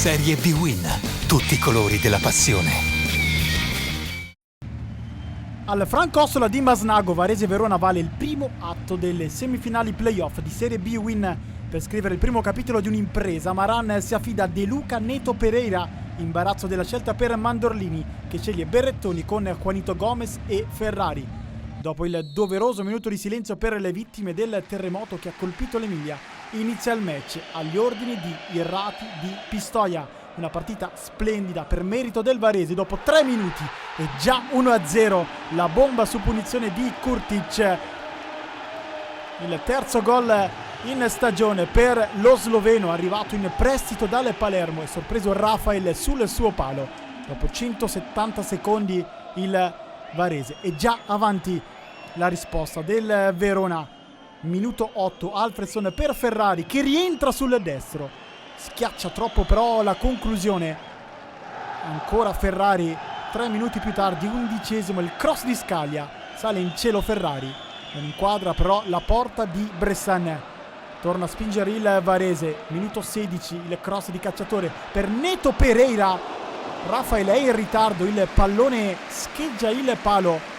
Serie B-Win. Tutti i colori della passione. Al Franco Ossola di Masnago, Varese Verona vale il primo atto delle semifinali playoff di Serie B-Win. Per scrivere il primo capitolo di un'impresa, Maran si affida a De Luca Neto Pereira. Imbarazzo della scelta per Mandorlini, che sceglie Berrettoni con Juanito Gomez e Ferrari. Dopo il doveroso minuto di silenzio per le vittime del terremoto che ha colpito l'Emilia, inizia il match agli ordini di Irrati di Pistoia. Una partita splendida per merito del Varese. Dopo 3 minuti e già 1-0 la bomba su punizione di Kurtic. Il terzo gol in stagione per lo sloveno, arrivato in prestito dal Palermo e sorpreso Rafael sul suo palo. Dopo 170 secondi il Varese è già avanti. La risposta del Verona, minuto 8, Alfredson per Ferrari che rientra sul destro, schiaccia troppo però la conclusione. Ancora Ferrari, 3 minuti più tardi, 11esimo, il cross di Scaglia, sale in cielo Ferrari, non inquadra però la porta di Bressan. Torna a spingere il Varese, minuto 16, il cross di Cacciatore per Neto Pereira. Rafael è in ritardo, il pallone scheggia il palo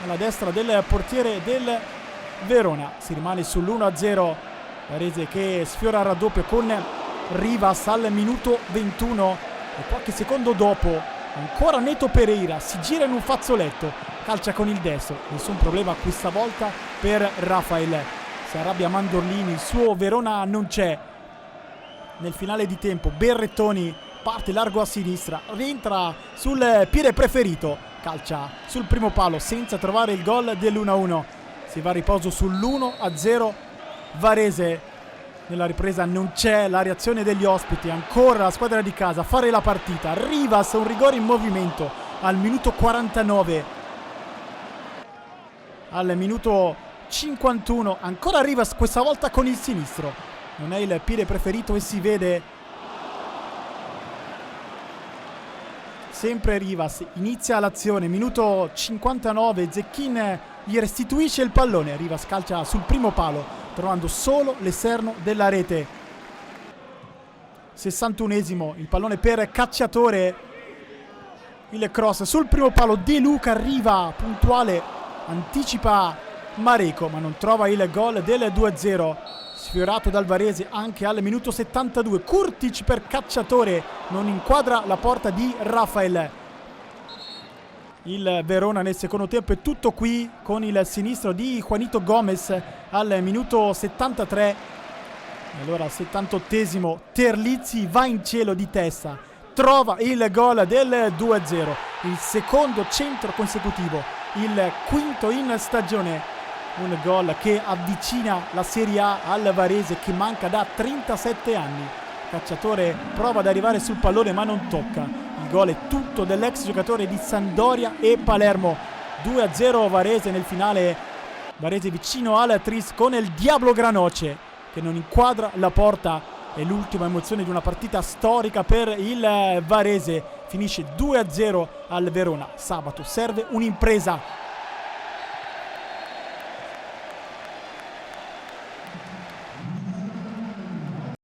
alla destra del portiere del Verona. Si rimane sull'1-0, Varese che sfiora il raddoppio con Rivas al minuto 21 e qualche secondo dopo ancora Neto Pereira si gira in un fazzoletto, calcia con il destro, nessun problema questa volta per Rafael. Si arrabbia Mandorlini, il suo Verona non c'è. Nel finale di tempo Berrettoni parte largo a sinistra, rientra sul piede preferito, calcia sul primo palo senza trovare il gol dell'1-1. Si va a riposo sull'1-0 Varese. Nella ripresa non c'è la reazione degli ospiti, ancora la squadra di casa a fare la partita. Rivas, un rigore in movimento al minuto 49. Al minuto 51 ancora Rivas, questa volta con il sinistro, non è il piede preferito e si vede. Sempre Rivas, inizia l'azione, minuto 59, Zecchin gli restituisce il pallone, Rivas calcia sul primo palo trovando solo l'esterno della rete. 61esimo, il pallone per Cacciatore, il cross sul primo palo, De Luca arriva puntuale, anticipa Mareco ma non trova il gol del 2-0. Sfiorato dal Varese anche al minuto 72, Kurtic per Cacciatore, non inquadra la porta di Rafael. Il Verona nel secondo tempo è tutto qui con il sinistro di Juanito Gomez al minuto 73. E allora al 78esimo Terlizzi va in cielo di testa, trova il gol del 2-0, il secondo centro consecutivo, il quinto in stagione. Un gol che avvicina la Serie A al Varese che manca da 37 anni. Cacciatore prova ad arrivare sul pallone ma non tocca. Il gol è tutto dell'ex giocatore di Sampdoria e Palermo. 2-0 Varese nel finale. Varese vicino al tris con il Diablo Granoce che non inquadra la porta. È l'ultima emozione di una partita storica per il Varese. Finisce 2-0 al Verona. Sabato serve un'impresa